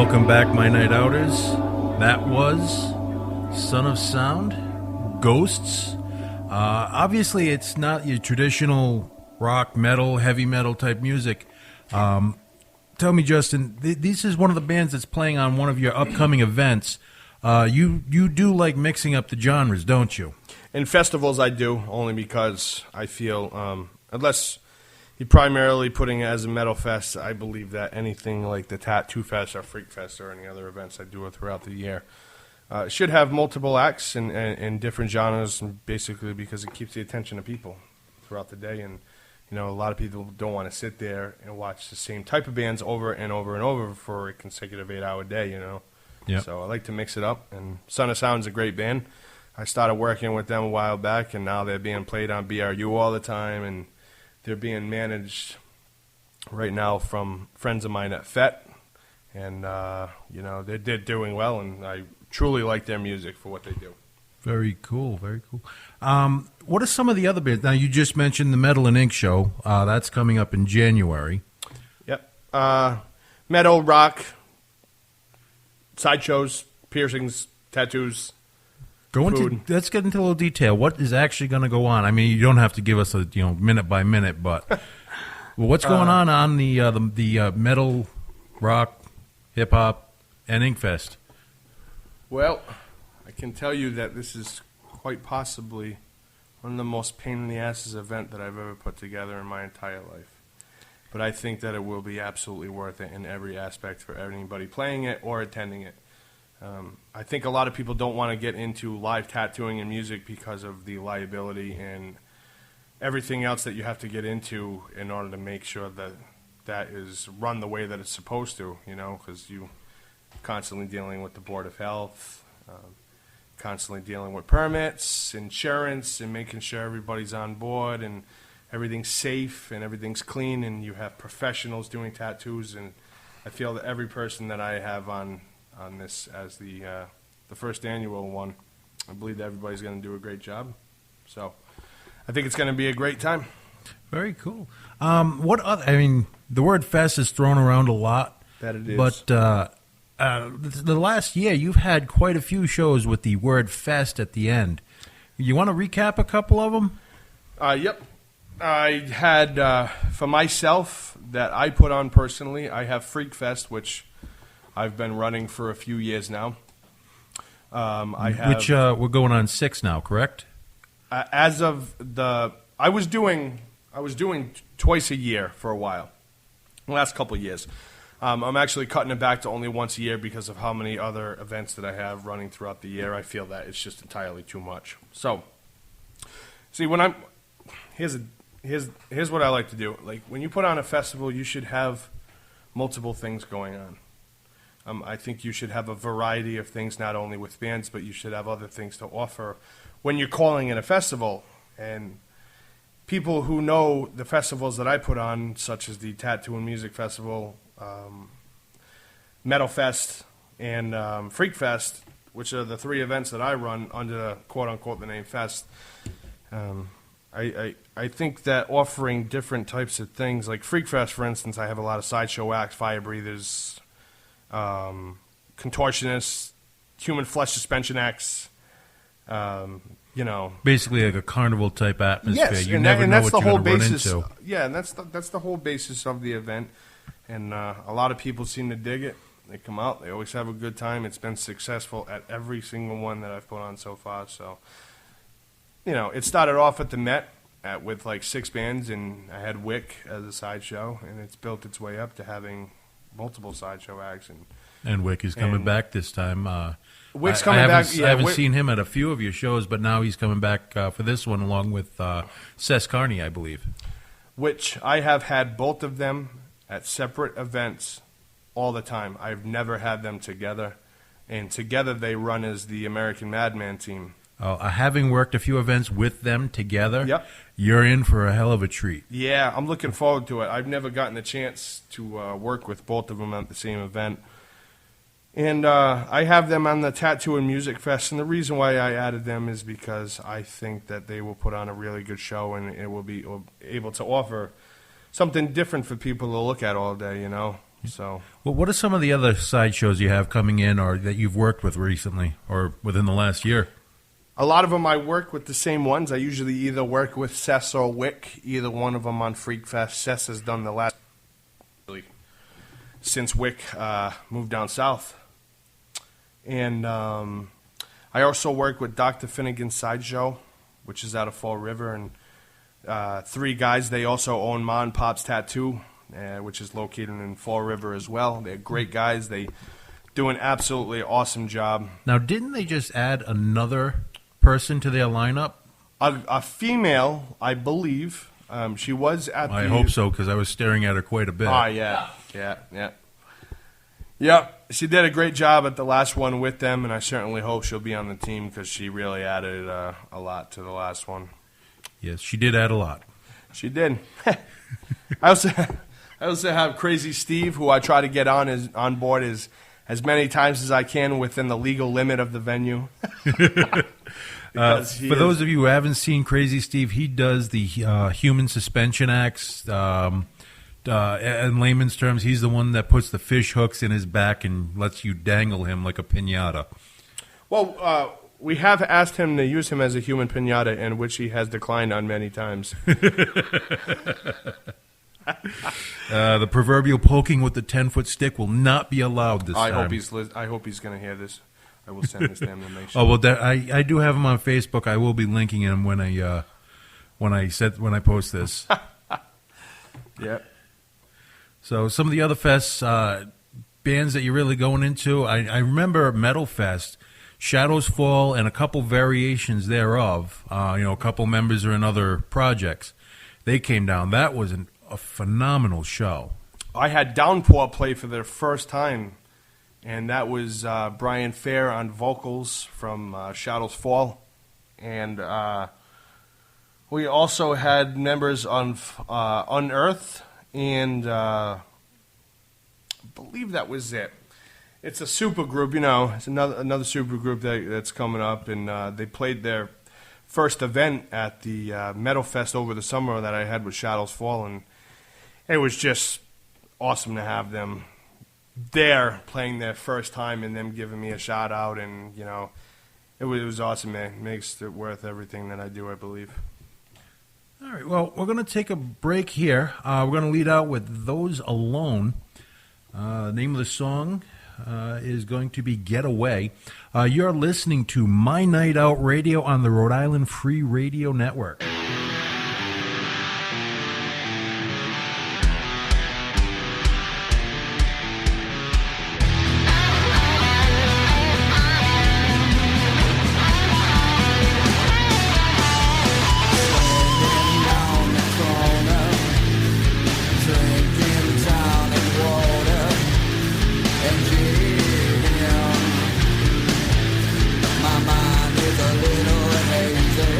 Welcome back, my night outers. That was Son of Sound, Ghosts. Obviously, it's not your traditional rock, metal, heavy metal type music. Tell me, Justin, this is one of the bands that's playing on one of your upcoming events. You do like mixing up the genres, don't you? In festivals, I do, only because I feel, unless you're primarily putting it as a metal fest, I believe that anything like the Tattoo Fest or Freak Fest or any other events I do throughout the year should have multiple acts and different genres, basically because it keeps the attention of people throughout the day. And, you know, a lot of people don't want to sit there and watch the same type of bands over and over and over for a consecutive 8-hour day, you know. Yep. So I like to mix it up, and Son of Sound's a great band. I started working with them a while back, and now they're being played on BRU all the time, and they're being managed right now from friends of mine at FET, and, you know, they're doing well, and I truly like their music for what they do. Very cool, very cool. What are some of the other bands? Now, you just mentioned the Metal and Ink show. That's coming up in January. Yep. Metal, rock, sideshows, piercings, tattoos. Let's get into a little detail. What is actually going to go on? I mean, you don't have to give us a minute by minute, but well, what's going on the metal, rock, hip hop, and Inkfest? Well, I can tell you that this is quite possibly one of the most pain in the asses event that I've ever put together in my entire life. But I think that it will be absolutely worth it in every aspect for anybody playing it or attending it. I think a lot of people don't want to get into live tattooing and music because of the liability and everything else that you have to get into in order to make sure that that is run the way that it's supposed to, you know, because you're constantly dealing with the Board of Health, constantly dealing with permits, insurance, and making sure everybody's on board and everything's safe and everything's clean, and you have professionals doing tattoos. And I feel that every person that I have on this as the first annual one, I believe that everybody's going to do a great job. So I think it's going to be a great time. Very cool. What other? I mean, the word fest is thrown around a lot. That it is. But the last year, you've had quite a few shows with the word fest at the end. You want to recap a couple of them? Yep. I had, for myself, that I put on personally, I have Freak Fest, which I've been running for a few years now. Which we're going on 6 now, correct? As of I was doing twice a year for a while, the last couple of years. I'm actually cutting it back to only once a year because of how many other events that I have running throughout the year. I feel that it's just entirely too much. So, see, when here's what I like to do. Like, when you put on a festival, you should have multiple things going on. I think you should have a variety of things, not only with bands, but you should have other things to offer when you're calling in a festival. And people who know the festivals that I put on, such as the Tattoo and Music Festival, Metal Fest, and Freak Fest, which are the 3 events that I run under quote-unquote the name Fest, I think that offering different types of things, like Freak Fest, for instance, I have a lot of sideshow acts, fire breathers, contortionists, human flesh suspension acts, you know, basically like a carnival type atmosphere. Yes, you never know what you're going to run into. Yeah, and that's the whole basis of the event. And a lot of people seem to dig it. They come out, they always have a good time. It's been successful at every single one that I've put on so far. So, you know, it started off at the Met with like 6 bands, and I had Wick as a sideshow, and it's built its way up to having multiple sideshow acts. And Wick is coming back this time. Wick's coming back. Yeah, I haven't seen him at a few of your shows, but now he's coming back for this one along with Ses Carney, I believe. Which I have had both of them at separate events all the time. I've never had them together. And together they run as the American Madman team. Having worked a few events with them together, yep, you're in for a hell of a treat. Yeah, I'm looking forward to it. I've never gotten a chance to work with both of them at the same event. And I have them on the Tattoo and Music Fest, and the reason why I added them is because I think that they will put on a really good show, and it will be able to offer something different for people to look at all day, you know. So, Well, what are some of the other side shows you have coming in or that you've worked with recently or within the last year? a lot of them I work with the same ones. I usually either work with Sess or Wick, either one of them on Freak Fest. Sess has done the last since Wick moved down south. And I also work with Dr. Finnegan's Sideshow, which is out of Fall River. And 3 guys, they also own Ma and Pop's Tattoo, which is located in Fall River as well. They're great guys. They do an absolutely awesome job. Now, didn't they just add another person to their lineup? A female, I believe. She was at I hope so, because I was staring at her quite a bit. Yeah. Yep, she did a great job at the last one with them, and I certainly hope she'll be on the team because she really added a lot to the last one. Yes, she did add a lot. She did. I also have Crazy Steve, who I try to get on board as many times as I can within the legal limit of the venue. For those of you who haven't seen Crazy Steve, he does the human suspension acts. In layman's terms, he's the one that puts the fish hooks in his back and lets you dangle him like a piñata. Well, we have asked him to use him as a human piñata, in which he has declined on many times. The proverbial poking with the 10-foot stick will not be allowed this time. I hope he's going to hear this. I will send this to him to make sure. Oh well, I do have him on Facebook. I will be linking him when I post this. Yeah. So some of the other fests, bands that you're really going into, I remember Metal Fest, Shadows Fall, and a couple variations thereof. A couple members are in other projects. They came down. That was a phenomenal show. I had Downpour play for their first time, and that was Brian Fair on vocals from Shadows Fall. And we also had members on Unearth, and I believe that was it. It's a super group, It's another super group that's coming up, and they played their first event at the Metal Fest over the summer that I had with Shadows Fall, and it was just awesome to have them there playing their first time and them giving me a shout out, and it was awesome, man. It makes it worth everything that I do, I believe. All right, well, we're going to take a break here. We're going to lead out with Those Alone. The name of the song is going to be Get Away. You're listening to My Night Out Radio on the Rhode Island Free Radio Network. My mind is a little hazy.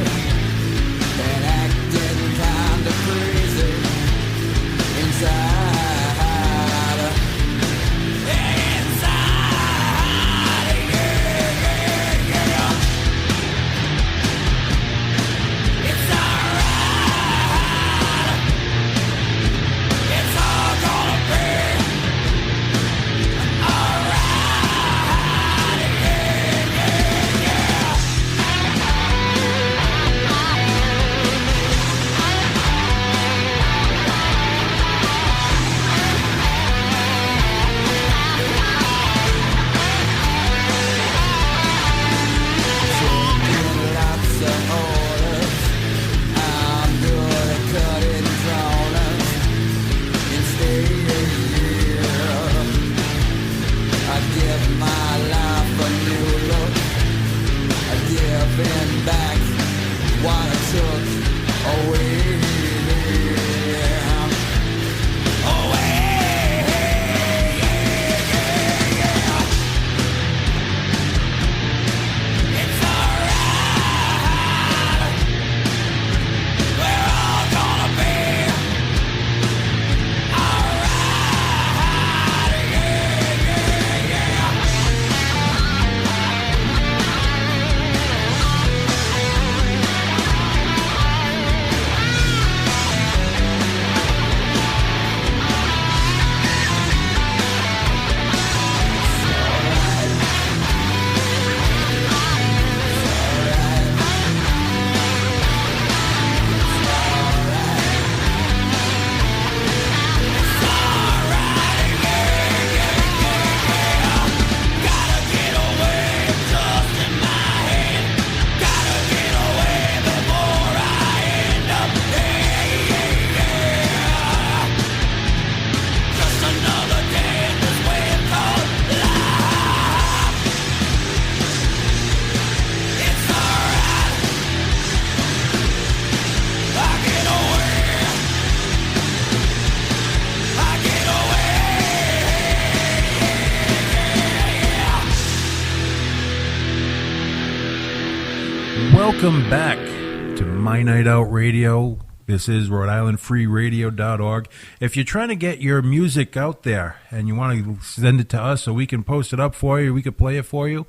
Welcome back to MyNightOut Radio. This is Rhode If you're trying to get your music out there and you want to send it to us so we can post it up for you, we can play it for you,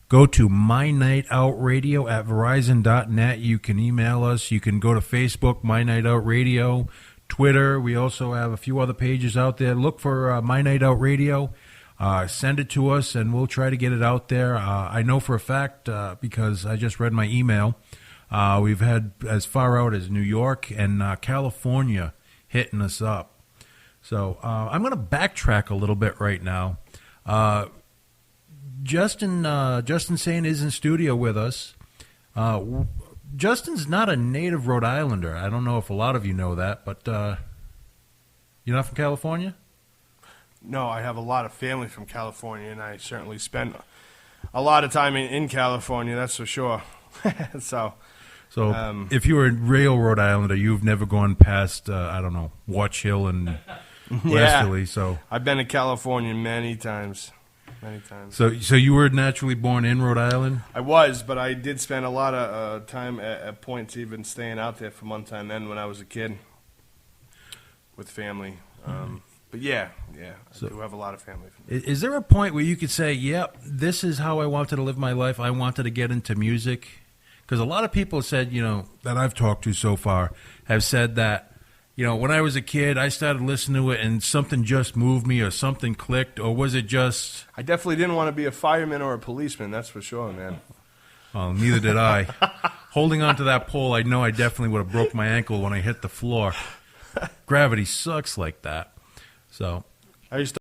go to MyNightOutRadio at Verizon.net. You can email us. You can go to Facebook, MyNightOut Radio, Twitter. We also have a few other pages out there. Look for MyNightOut Radio. Send it to us, and we'll try to get it out there. I know for a fact, because I just read my email, we've had as far out as New York and California hitting us up. So I'm going to backtrack a little bit right now. Justin Sane is in studio with us. Justin's not a native Rhode Islander. I don't know if a lot of you know that, but you're not from California? No, I have a lot of family from California, and I certainly spent a lot of time in California, that's for sure. So if you were a real Rhode Islander, you've never gone past, I don't know, Watch Hill and Westerly. So I've been to California many times. So you were naturally born in Rhode Island? I was, but I did spend a lot of time at points even staying out there for months on end when I was a kid with family. But yeah, I do have a lot of family. Is there a point where you could say, yep, this is how I wanted to live my life? I wanted to get into music? Because a lot of people said, that I've talked to so far, have said that, when I was a kid, I started listening to it and something just moved me or something clicked, or was it just... I definitely didn't want to be a fireman or a policeman, that's for sure, man. Well, neither did I. Holding on to that pole, I know I definitely would have broke my ankle when I hit the floor. Gravity sucks like that. So I used to